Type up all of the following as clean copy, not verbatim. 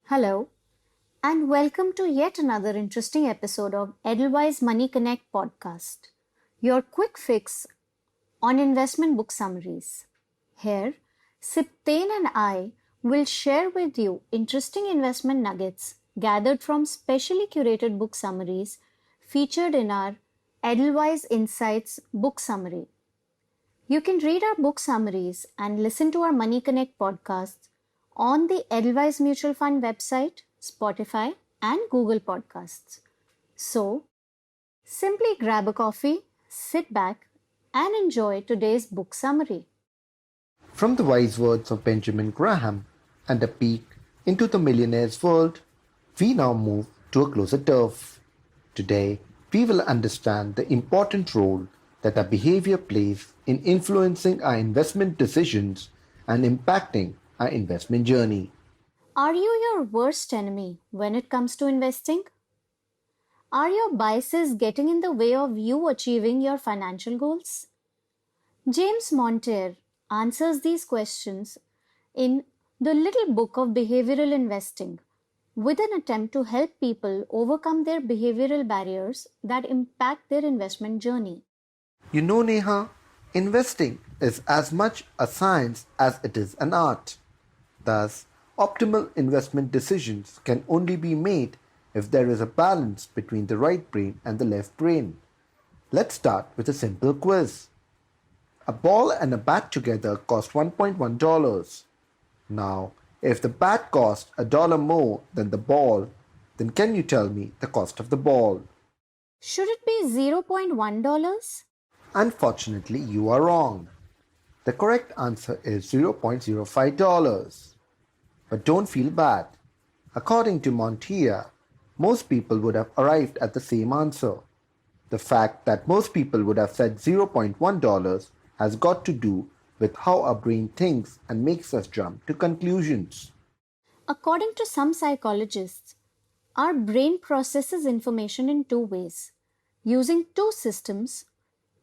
Hello, and welcome to yet another interesting episode of Edelweiss Money Connect podcast, your quick fix on investment book summaries. Here, Siptain and I will share with you interesting investment nuggets gathered from specially curated book summaries featured in our Edelweiss Insights book summary. You can read our book summaries and listen to our Money Connect podcasts on the Edelweiss Mutual Fund website, Spotify, and Google Podcasts. So, simply grab a coffee, sit back, and enjoy today's book summary. From the wise words of Benjamin Graham and a peek into the millionaire's world, we now move to a closer turf. Today, we will understand the important role that our behavior plays in influencing our investment decisions and impacting our investment journey. Are you your worst enemy when it comes to investing? Are your biases getting in the way of you achieving your financial goals? James Monteir answers these questions in The Little Book of Behavioral Investing with an attempt to help people overcome their behavioral barriers that impact their investment journey. You know, Neha, investing is as much a science as it is an art. Thus, optimal investment decisions can only be made if there is a balance between the right brain and the left brain. Let's start with a simple quiz. A ball and a bat together cost $1.1. Now, if the bat cost $1 more than the ball, then can you tell me the cost of the ball? Should it be $0.1? Unfortunately, you are wrong. The correct answer is $0.05. But don't feel bad. According to Montier, most people would have arrived at the same answer. The fact that most people would have said $0.1 has got to do with how our brain thinks and makes us jump to conclusions. According to some psychologists, our brain processes information in two ways, using two systems,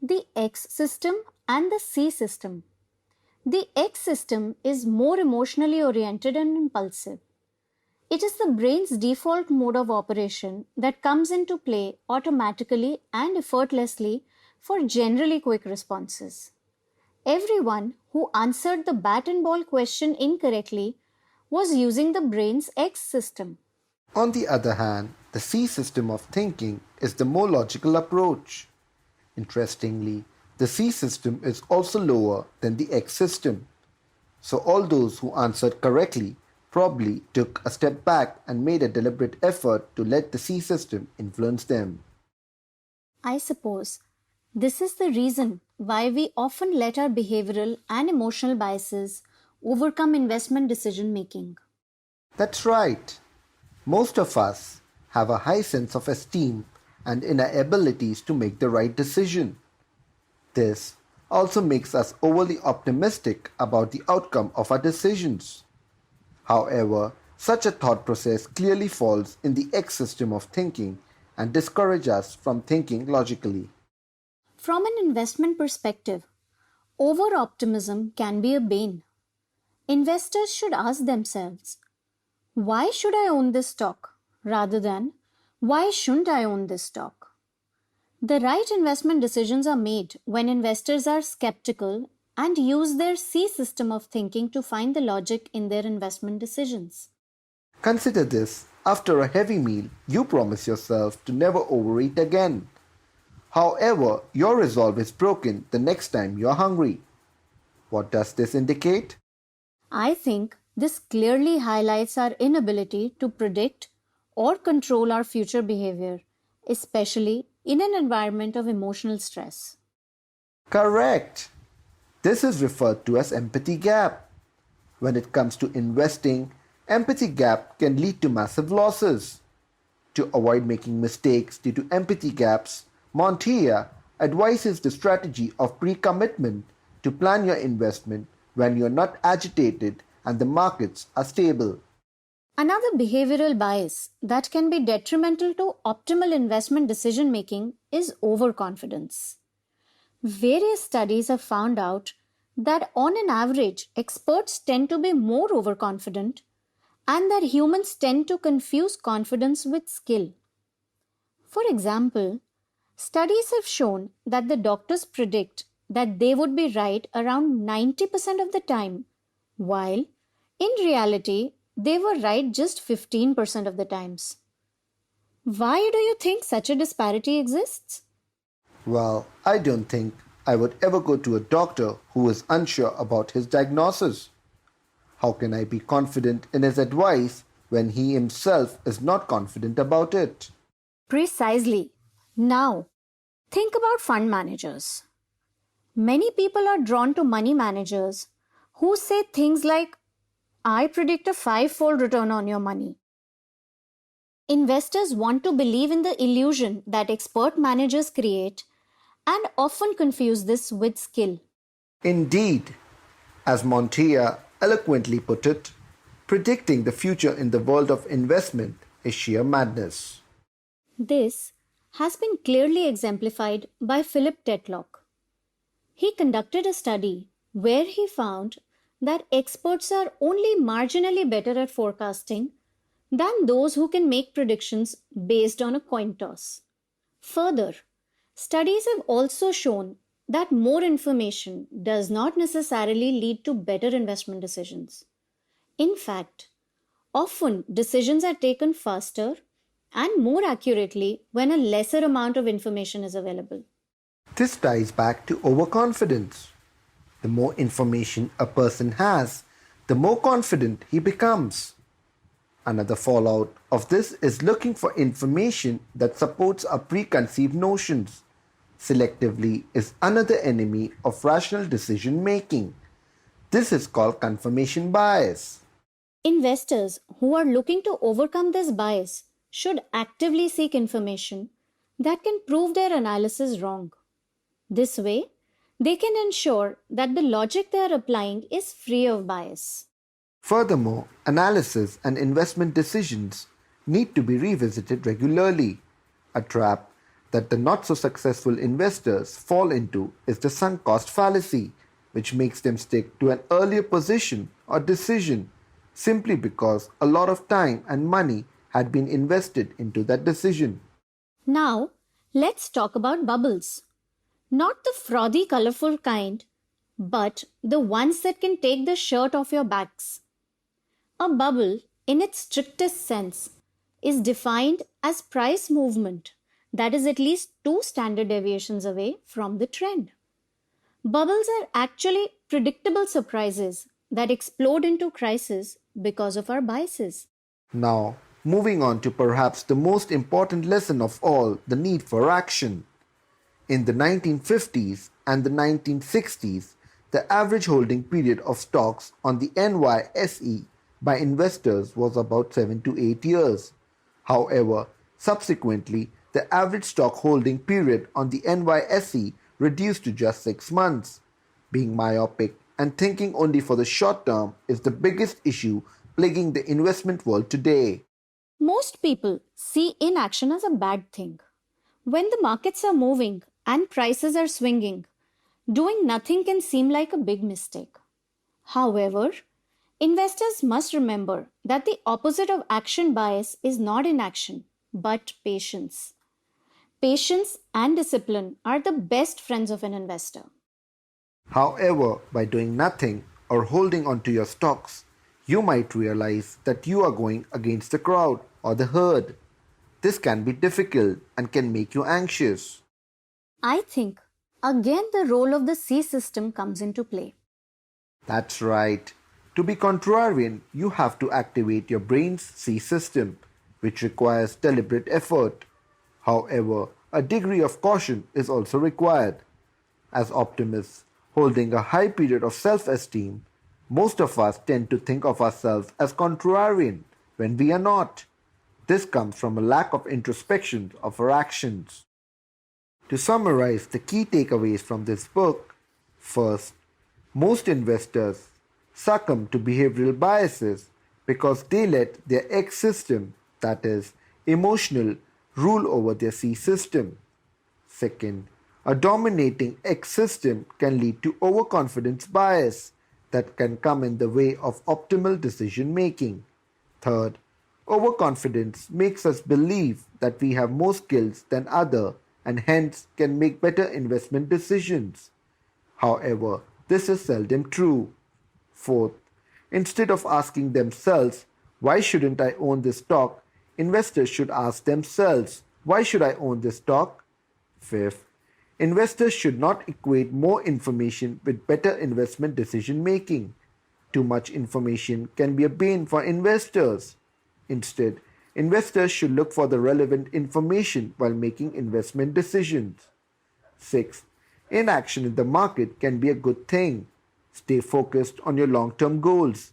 the X system and the C system. The X system is more emotionally oriented and impulsive. It is the brain's default mode of operation that comes into play automatically and effortlessly for generally quick responses. Everyone who answered the bat and ball question incorrectly was using the brain's X system. On the other hand, the C system of thinking is the more logical approach. Interestingly, the C system is also lower than the X system. So all those who answered correctly probably took a step back and made a deliberate effort to let the C system influence them. I suppose this is the reason why we often let our behavioral and emotional biases overcome investment decision making. That's right. Most of us have a high sense of esteem and inner abilities to make the right decision. This also makes us overly optimistic about the outcome of our decisions. However, such a thought process clearly falls in the X system of thinking and discourages us from thinking logically. From an investment perspective, over optimism can be a bane. Investors should ask themselves, why should I own this stock? Rather than, why shouldn't I own this stock? The right investment decisions are made when investors are skeptical and use their C system of thinking to find the logic in their investment decisions. Consider this: after a heavy meal, you promise yourself to never overeat again. However, your resolve is broken the next time you are hungry. What does this indicate? I think this clearly highlights our inability to predict or control our future behavior, especially in an environment of emotional stress. Correct. This is referred to as empathy gap. When it comes to investing, empathy gap can lead to massive losses. To avoid making mistakes due to empathy gaps, Montier advises the strategy of pre-commitment to plan your investment when you're not agitated and the markets are stable. Another behavioral bias that can be detrimental to optimal investment decision making is overconfidence. Various studies have found out that on an average, experts tend to be more overconfident and that humans tend to confuse confidence with skill. For example, studies have shown that the doctors predict that they would be right around 90% of the time, while in reality, they were right just 15% of the times. Why do you think such a disparity exists? Well, I don't think I would ever go to a doctor who is unsure about his diagnosis. How can I be confident in his advice when he himself is not confident about it? Precisely. Now, think about fund managers. Many people are drawn to money managers who say things like, I predict a five-fold return on your money. Investors want to believe in the illusion that expert managers create and often confuse this with skill. Indeed, as Montoya eloquently put it, predicting the future in the world of investment is sheer madness. This has been clearly exemplified by Philip Tetlock. He conducted a study where he found that experts are only marginally better at forecasting than those who can make predictions based on a coin toss. Further, studies have also shown that more information does not necessarily lead to better investment decisions. In fact, often decisions are taken faster and more accurately when a lesser amount of information is available. This ties back to overconfidence. The more information a person has, the more confident he becomes. Another fallout of this is looking for information that supports our preconceived notions. Selectively is another enemy of rational decision making. This is called confirmation bias. Investors who are looking to overcome this bias should actively seek information that can prove their analysis wrong. This way, they can ensure that the logic they are applying is free of bias. Furthermore, analysis and investment decisions need to be revisited regularly. A trap that the not so successful investors fall into is the sunk cost fallacy, which makes them stick to an earlier position or decision simply because a lot of time and money had been invested into that decision. Now, let's talk about bubbles. Not the frothy, colorful kind, but the ones that can take the shirt off your backs. A bubble, in its strictest sense, is defined as price movement that is at least two standard deviations away from the trend. Bubbles are actually predictable surprises that explode into crisis because of our biases. Now, moving on to perhaps the most important lesson of all, the need for action. In the 1950s and the 1960s, the average holding period of stocks on the NYSE by investors was about 7 to 8 years. However, subsequently, the average stock holding period on the NYSE reduced to just 6 months. Being myopic and thinking only for the short term is the biggest issue plaguing the investment world today. Most people see inaction as a bad thing. When the markets are moving and prices are swinging, doing nothing can seem like a big mistake. However, investors must remember that the opposite of action bias is not inaction, but patience. Patience and discipline are the best friends of an investor. However, by doing nothing or holding on to your stocks, you might realize that you are going against the crowd or the herd. This can be difficult and can make you anxious. I think, again, the role of the C system comes into play. That's right. To be contrarian, you have to activate your brain's C system, which requires deliberate effort. However, a degree of caution is also required. As optimists holding a high period of self-esteem, most of us tend to think of ourselves as contrarian when we are not. This comes from a lack of introspection of our actions. To summarize the key takeaways from this book, first, most investors succumb to behavioral biases because they let their X system, that is, emotional, rule over their C system. Second, a dominating X system can lead to overconfidence bias that can come in the way of optimal decision making. Third, overconfidence makes us believe that we have more skills than other and hence can make better investment decisions. However, this is seldom true. Fourth, instead of asking themselves, why shouldn't I own this stock? Investors should ask themselves, why should I own this stock? Fifth, investors should not equate more information with better investment decision making. Too much information can be a bane for investors. Instead, investors should look for the relevant information while making investment decisions. Sixth, inaction in the market can be a good thing. Stay focused on your long term goals,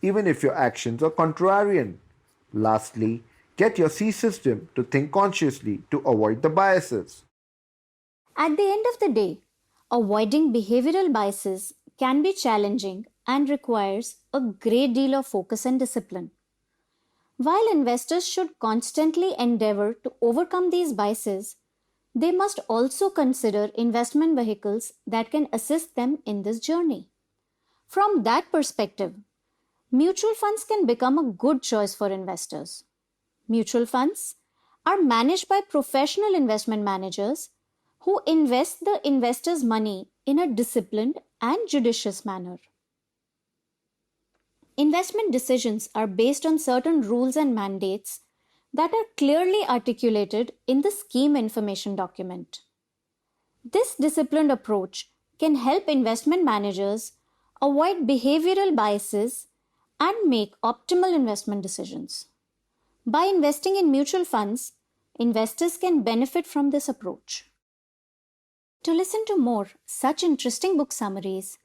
even if your actions are contrarian. Lastly, get your C system to think consciously to avoid the biases. At the end of the day, avoiding behavioral biases can be challenging and requires a great deal of focus and discipline. While investors should constantly endeavor to overcome these biases, they must also consider investment vehicles that can assist them in this journey. From that perspective, mutual funds can become a good choice for investors. Mutual funds are managed by professional investment managers who invest the investor's money in a disciplined and judicious manner. Investment decisions are based on certain rules and mandates that are clearly articulated in the scheme information document. This disciplined approach can help investment managers avoid behavioral biases and make optimal investment decisions. By investing in mutual funds, investors can benefit from this approach. To listen to more such interesting book summaries,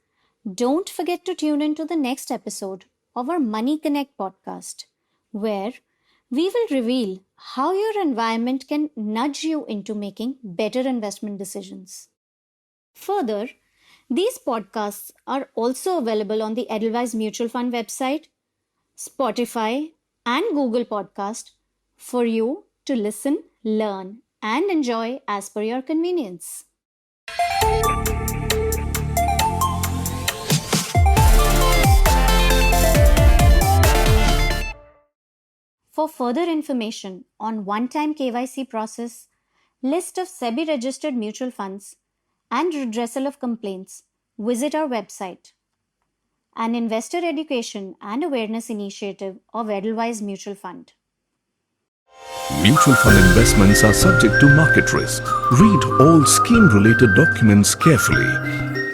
don't forget to tune in to the next episode of our Money Connect podcast, where we will reveal how your environment can nudge you into making better investment decisions. Further, these podcasts are also available on the Edelweiss Mutual Fund website, Spotify, and Google Podcast for you to listen, learn, and enjoy as per your convenience. For further information on one-time KYC process, list of SEBI-registered mutual funds, and redressal of complaints, visit our website. An investor education and awareness initiative of Edelweiss Mutual Fund. Mutual fund investments are subject to market risk. Read all scheme-related documents carefully.